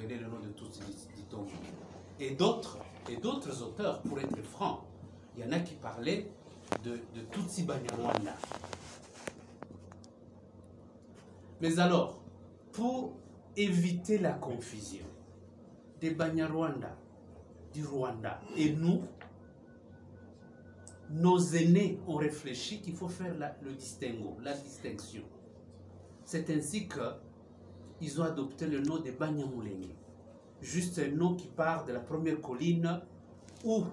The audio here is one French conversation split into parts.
trouverez le nom de Tutsi Ditongo. Et d'autres auteurs, pour être francs, il y en a qui parlaient de Tutsi Banyarwanda. Mais alors, pour éviter la confusion des Banyarwanda, du Rwanda et nous, nos aînés ont réfléchi qu'il faut faire le distinguo, la distinction. C'est ainsi qu'ils ont adopté le nom de Banyamulenge. Juste un nom qui part de la première colline où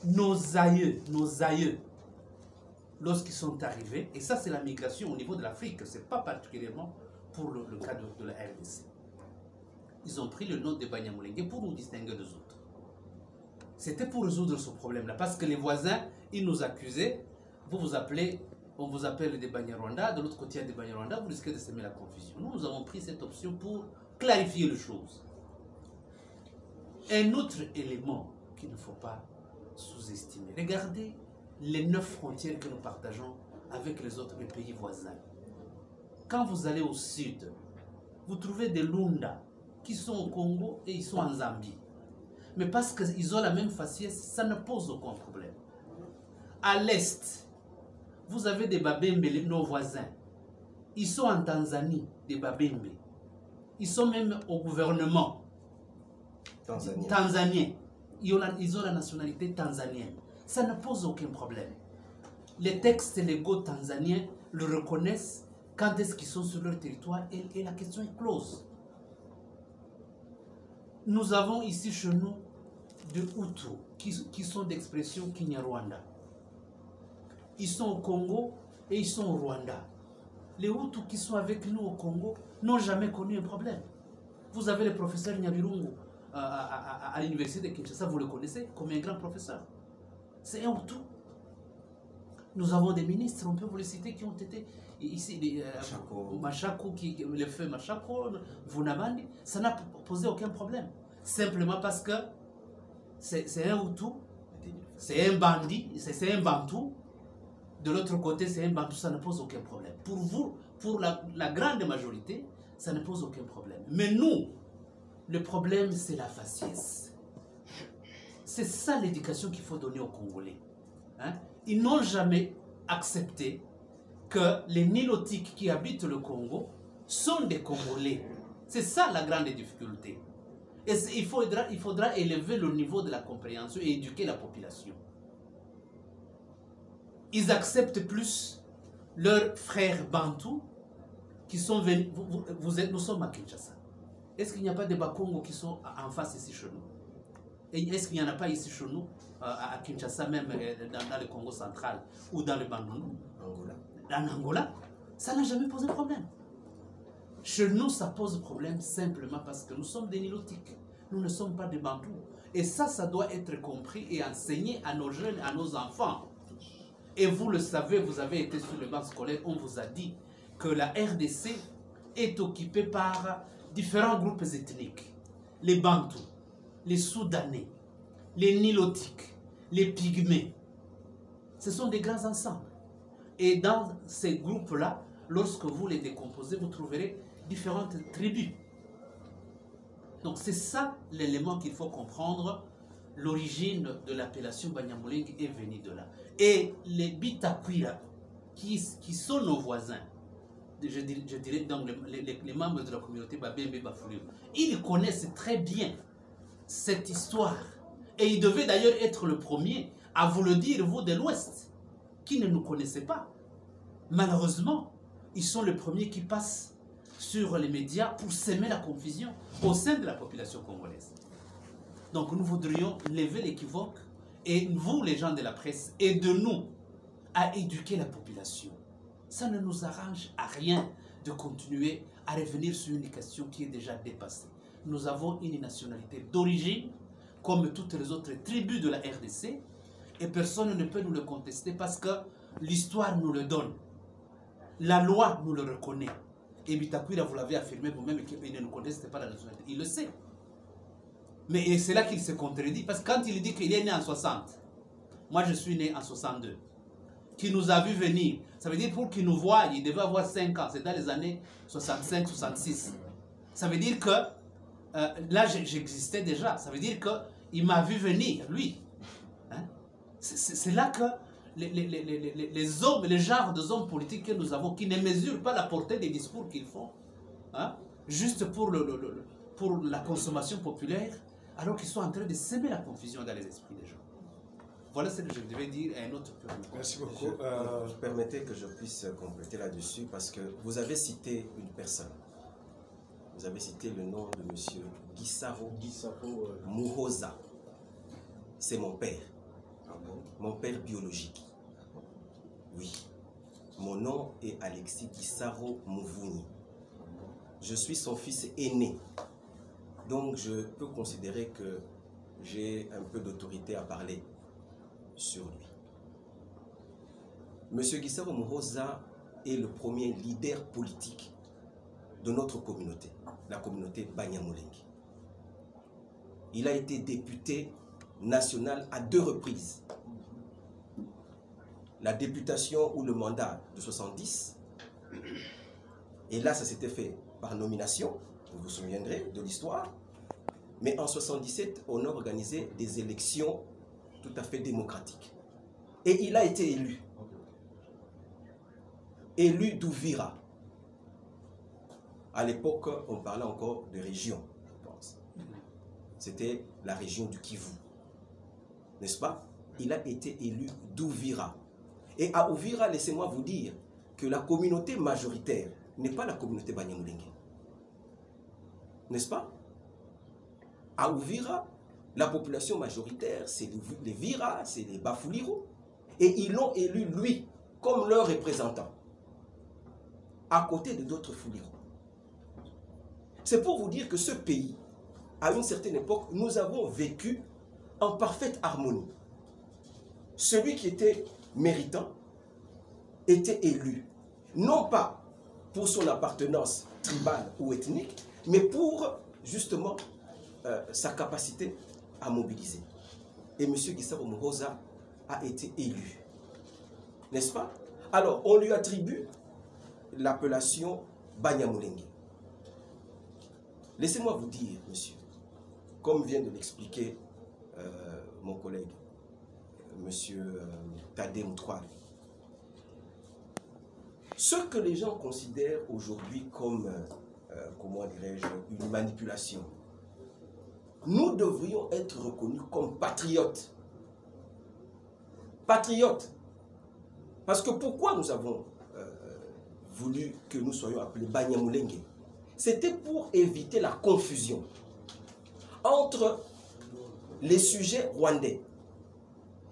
nos aïeux, lorsqu'ils sont arrivés, et ça c'est la migration au niveau de l'Afrique, ce n'est pas particulièrement pour le cas de la RDC. Ils ont pris le nom de Banyamulenge pour nous distinguer des autres. C'était pour résoudre ce problème-là, parce que les voisins, ils nous accusaient, on vous appelle des Banyarwanda, de l'autre côté il y a des Banyarwanda, vous risquez de semer la confusion. Nous avons pris cette option pour clarifier les choses. Un autre élément qu'il ne faut pas sous-estimer, regardez les 9 frontières que nous partageons avec les autres pays voisins. Quand vous allez au sud, vous trouvez des Lunda qui sont au Congo et ils sont en Zambie. Mais parce qu'ils ont la même faciès, ça ne pose aucun problème. À l'est, vous avez des Babembe, nos voisins. Ils sont en Tanzanie, des Babembe. Ils sont même au gouvernement tanzanien. Ils ont la nationalité tanzanienne. Ça ne pose aucun problème. Les textes légaux tanzaniens le reconnaissent quand est-ce qu'ils sont sur leur territoire et la question est close. Nous avons ici chez nous des Hutus qui sont d'expression Kinyarwanda. Ils sont au Congo et ils sont au Rwanda. Les Hutus qui sont avec nous au Congo n'ont jamais connu un problème. Vous avez le professeur Nyabirungu à l'université de Kinshasa, vous le connaissez comme un grand professeur. C'est un Hutu. Nous avons des ministres, on peut vous les citer, qui ont été ici, Machako, le feu Machako, Vunamani, ça n'a posé aucun problème. Simplement parce que c'est un Hutu, c'est un bandit, c'est un Bantou. De l'autre côté, c'est un Bantou, ça ne pose aucun problème. Pour vous, pour la grande majorité, ça ne pose aucun problème. Mais nous, le problème, c'est la faciès. C'est ça l'éducation qu'il faut donner aux Congolais. Hein? Ils n'ont jamais accepté que les Nilotiques qui habitent le Congo sont des Congolais. C'est ça la grande difficulté. Et il faudra élever le niveau de la compréhension et éduquer la population. Ils acceptent plus leurs frères Bantous qui sont venus. Nous sommes à Kinshasa. Est-ce qu'il n'y a pas des Bakongo qui sont en face ici chez nous? Et est-ce qu'il n'y en a pas ici chez nous, à Kinshasa, même dans le Congo central ou dans le Bandundu? En Angola, ça n'a jamais posé problème. Chez nous, ça pose problème simplement parce que nous sommes des Nilotiques. Nous ne sommes pas des Bantous. Et ça doit être compris et enseigné à nos jeunes, à nos enfants. Et vous le savez, vous avez été sur le banc scolaire, on vous a dit que la RDC est occupée par différents groupes ethniques. Les Bantous, les Soudanais, les Nilotiques, les Pygmées. Ce sont des grands ensembles. Et dans ces groupes-là, lorsque vous les décomposez, vous trouverez différentes tribus. Donc c'est ça l'élément qu'il faut comprendre. L'origine de l'appellation Banyamulenge est venue de là. Et les Bitakwira, qui sont nos voisins, je dirais donc les membres de la communauté Babembe Bafouliou, ils connaissent très bien cette histoire. Et ils devaient d'ailleurs être le premier à vous le dire, vous de l'Ouest, qui ne nous connaissez pas. Malheureusement, ils sont les premiers qui passent sur les médias pour semer la confusion au sein de la population congolaise. Donc nous voudrions lever l'équivoque et vous, les gens de la presse, aidez-nous à éduquer la population. Ça ne nous arrange à rien de continuer à revenir sur une question qui est déjà dépassée. Nous avons une nationalité d'origine, comme toutes les autres tribus de la RDC, et personne ne peut nous le contester parce que l'histoire nous le donne. La loi nous le reconnaît. Et Bitakwira, vous l'avez affirmé vous-même, qu'il ne nous conteste pas la nationalité. Il le sait. Mais c'est là qu'il se contredit, parce que quand il dit qu'il est né en 60, moi je suis né en 62, qu'il nous a vu venir, ça veut dire pour qu'il nous voie, il devait avoir 5 ans, c'est dans les années 65-66. Ça veut dire que là, j'existais déjà. Ça veut dire qu'il m'a vu venir, lui. Hein? C'est là que les hommes, les genres de hommes politiques que nous avons, qui ne mesurent pas la portée des discours qu'ils font, hein, juste pour la consommation populaire, alors qu'ils sont en train de semer la confusion dans les esprits des gens. Voilà ce que je devais dire à un autre peu. Merci beaucoup. Permettez que je puisse compléter là-dessus parce que vous avez cité une personne. Vous avez cité le nom de M. Gisaro Muhoza. C'est mon père. Mon père biologique. Oui. Mon nom est Alexis Gisaro Mouvouni. Je suis son fils aîné. Donc je peux considérer que j'ai un peu d'autorité à parler sur lui. Monsieur Gisaro Muhoza est le premier leader politique de notre communauté, la communauté Banyamulenge. Il a été député national à 2 reprises. La députation ou le mandat de 70, et là ça s'était fait par nomination, vous vous souviendrez de l'histoire, mais en 77, on a organisé des élections tout à fait démocratiques. Et il a été élu. Élu d'Ouvira. À l'époque, on parlait encore de région, je pense. C'était la région du Kivu. N'est-ce pas? Il a été élu d'Ouvira. Et à Ouvira, laissez-moi vous dire que la communauté majoritaire n'est pas la communauté Banyamulenge. N'est-ce pas? À Ouvira, la population majoritaire, c'est les Vira, c'est les Bafuliro. Et ils l'ont élu, lui, comme leur représentant, à côté de d'autres Fuliro. C'est pour vous dire que ce pays, à une certaine époque, nous avons vécu en parfaite harmonie. Celui qui était méritant était élu, non pas pour son appartenance tribale ou ethnique, mais pour, justement, sa capacité à mobiliser. Et M. Gisaro Muhoza a été élu. N'est-ce pas? Alors, on lui attribue l'appellation Banyamulenge. Laissez-moi vous dire, monsieur, comme vient de l'expliquer mon collègue, monsieur Tadé Moutouari, ce que les gens considèrent aujourd'hui comme, comment dirais-je, une manipulation, nous devrions être reconnus comme patriotes. Patriotes. Parce que pourquoi nous avons voulu que nous soyons appelés Banyamulenge? C'était pour éviter la confusion entre les sujets rwandais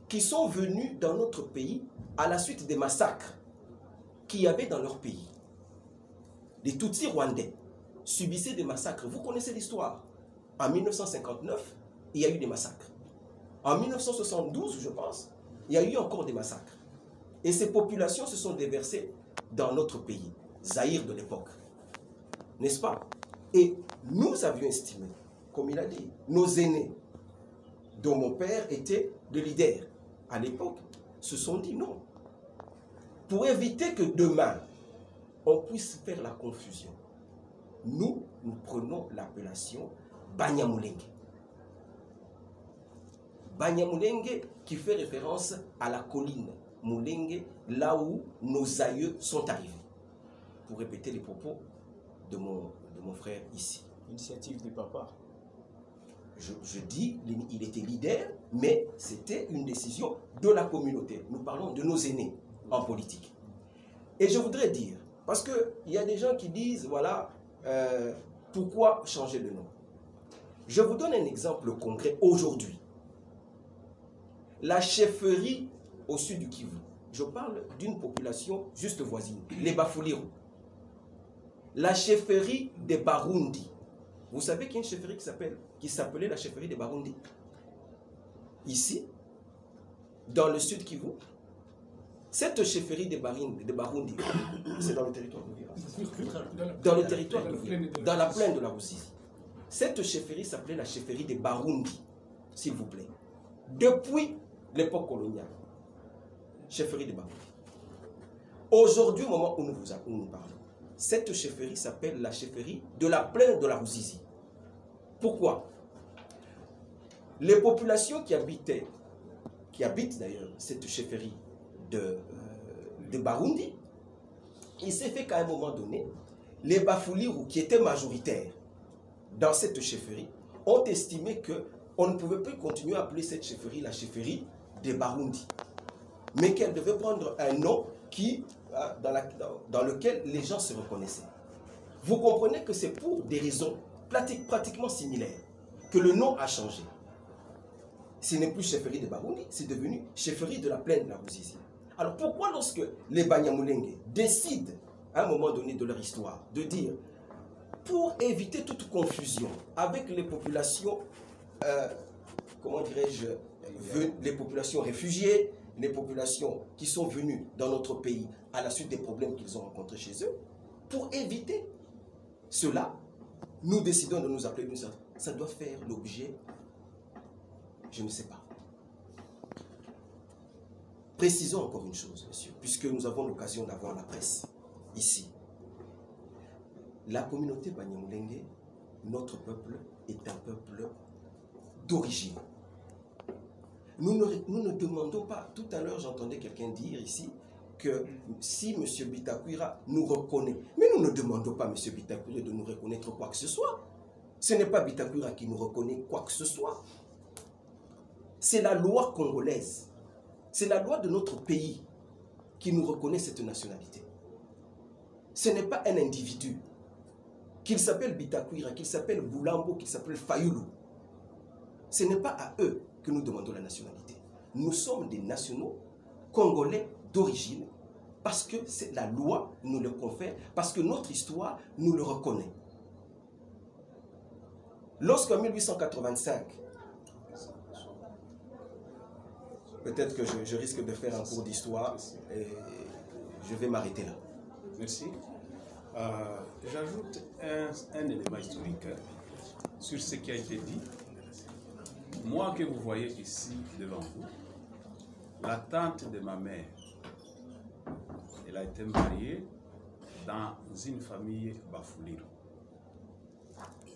qui sont venus dans notre pays à la suite des massacres qu'il y avait dans leur pays. Les Tutsis rwandais subissaient des massacres. Vous connaissez l'histoire. En 1959, il y a eu des massacres. En 1972, je pense, il y a eu encore des massacres. Et ces populations se sont déversées dans notre pays, Zaïre de l'époque. N'est-ce pas? Et nous avions estimé, comme il a dit, nos aînés, dont mon père était le leader à l'époque, se sont dit non. Pour éviter que demain, on puisse faire la confusion, nous prenons l'appellation Banyamulenge. Banyamulenge qui fait référence à la colline Mulenge, là où nos aïeux sont arrivés. Pour répéter les propos de mon frère ici. Initiative du papa. Je dis, il était leader, mais c'était une décision de la communauté. Nous parlons de nos aînés en politique. Et je voudrais dire, parce qu'il y a des gens qui disent, voilà, pourquoi changer de nom? Je vous donne un exemple concret aujourd'hui. La chefferie au sud du Kivu. Je parle d'une population juste voisine, les Bafuliro. La chefferie des Barundi. Vous savez qu'il y a une chefferie qui s'appelait la chefferie des Barundi. Ici, dans le sud Kivu, cette chefferie des Barundi, c'est dans le territoire de Dans le territoire de dans la plaine de la Russie. Cette chefferie s'appelait la chefferie des Barundi, s'il vous plaît. Depuis l'époque coloniale. Chefferie des Barundi. Aujourd'hui, au moment où nous parlons, cette chefferie s'appelle la chefferie de la plaine de la Ruzizi. Pourquoi? Les populations qui habitent d'ailleurs cette chefferie de Barundi, il s'est fait qu'à un moment donné, les Bafouliru qui étaient majoritaires dans cette chefferie ont estimé qu'on ne pouvait plus continuer à appeler cette chefferie la chefferie des Barundi, mais qu'elle devait prendre un nom dans lequel les gens se reconnaissaient. Vous comprenez que c'est pour des raisons pratiquement similaires que le nom a changé. Ce n'est plus chefferie de Barundi, c'est devenu chefferie de la plaine de la Ruzizi. Alors pourquoi lorsque les Banyamulenge décident à un moment donné de leur histoire de dire, pour éviter toute confusion avec les populations, comment dirais-je, les populations réfugiées, les populations qui sont venues dans notre pays à la suite des problèmes qu'ils ont rencontrés chez eux, pour éviter cela, nous décidons de nous appeler d'une certaine. Ça doit faire l'objet, je ne sais pas. Précisons encore une chose, monsieur, puisque nous avons l'occasion d'avoir la presse ici. La communauté Banyamulenge, notre peuple, est un peuple d'origine. Nous ne demandons pas, tout à l'heure j'entendais quelqu'un dire ici, que si M. Bitakwira nous reconnaît, mais nous ne demandons pas à M. Bitakwira de nous reconnaître quoi que ce soit. Ce n'est pas Bitakwira qui nous reconnaît quoi que ce soit. C'est la loi congolaise. C'est la loi de notre pays qui nous reconnaît cette nationalité. Ce n'est pas un individu. Qu'il s'appelle Bitakwira, qu'il s'appelle Boulambo, qu'il s'appelle Fayoulou. Ce n'est pas à eux que nous demandons la nationalité. Nous sommes des nationaux congolais d'origine parce que la loi nous le confère, parce que notre histoire nous le reconnaît. Lorsqu'en 1885, peut-être que je risque de faire un cours d'histoire et je vais m'arrêter là. Merci. J'ajoute un élément historique sur ce qui a été dit. Moi que vous voyez ici devant vous, la tante de ma mère, elle a été mariée dans une famille Bafouliru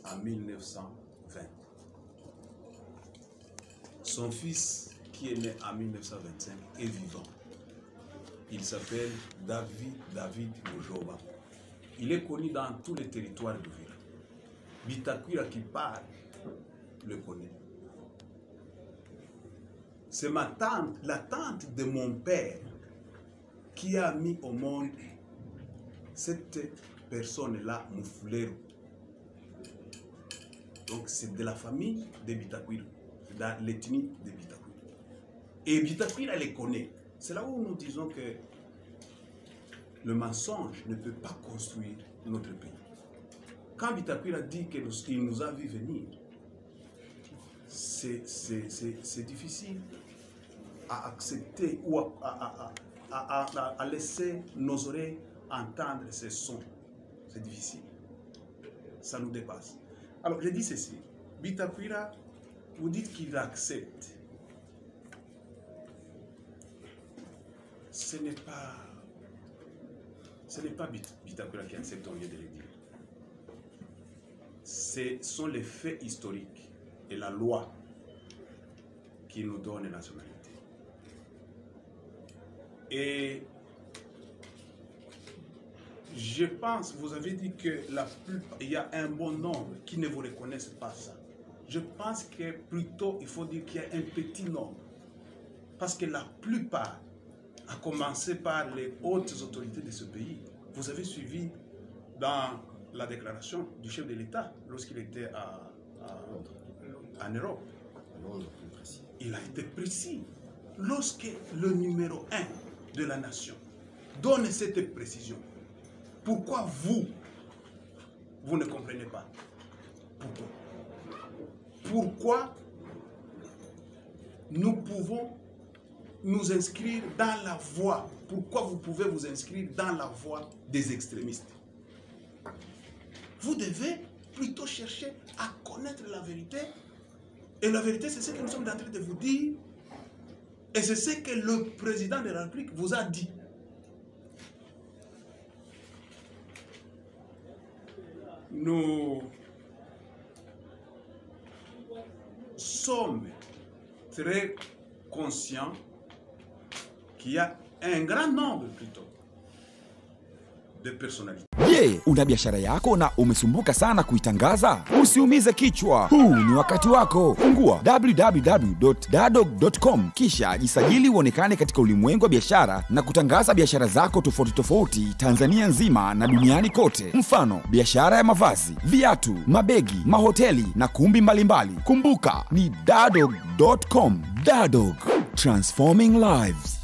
en 1920. Son fils, qui est né en 1925, est vivant. Il s'appelle David Mojoba. Il est connu dans tous les territoires de Vira. Bitakwira qui parle le connaît. C'est ma tante, la tante de mon père, qui a mis au monde cette personne-là, Moufuleru. Donc c'est de la famille de Bitakwira, dans l'ethnie de Bitakwira. Et Bitakwira les connaît. C'est là où nous disons que le mensonge ne peut pas construire notre pays. Quand Bitakwira dit qu'il nous a vu venir, c'est difficile à accepter ou à laisser nos oreilles entendre ces sons. C'est difficile. Ça nous dépasse. Alors, je dis ceci. Bitakwira, vous dites qu'il accepte. Ce n'est pas Bitakwira qui accepte, on vient de le dire. Ce sont les faits historiques et la loi qui nous donnent la nationalité. Et je pense, vous avez dit que il y a un bon nombre qui ne vous reconnaissent pas ça. Je pense que plutôt il faut dire qu'il y a un petit nombre. Parce que la plupart, à commencer par les hautes autorités de ce pays, vous avez suivi dans la déclaration du chef de l'État lorsqu'il était en Europe. Il a été précis. Lorsque le numéro 1 de la nation donne cette précision, pourquoi vous ne comprenez pas? Pourquoi nous pouvons nous inscrire dans la voie? Pourquoi vous pouvez vous inscrire dans la voie des extrémistes? Vous devez plutôt chercher à connaître la vérité. Et la vérité, c'est ce que nous sommes en train de vous dire. Et c'est ce que le président de la République vous a dit. sommes très conscients qu'il y a un grand nombre plutôt de personnalités. Je, una biashara yako na umesumbuka sana kuitangaza? Usiumize kichwa. Huu ni wakati wako. Fungua www.dadog.com kisha jisajili uonekane katika ulimwengu wa biashara na kutangaza biashara zako tofauti tofauti Tanzania nzima na duniani kote. Mfano, biashara ya mavazi, viatu, mabegi, mahoteli na kumbi mbalimbali. Kumbuka ni dadog.com. Dadog, transforming lives.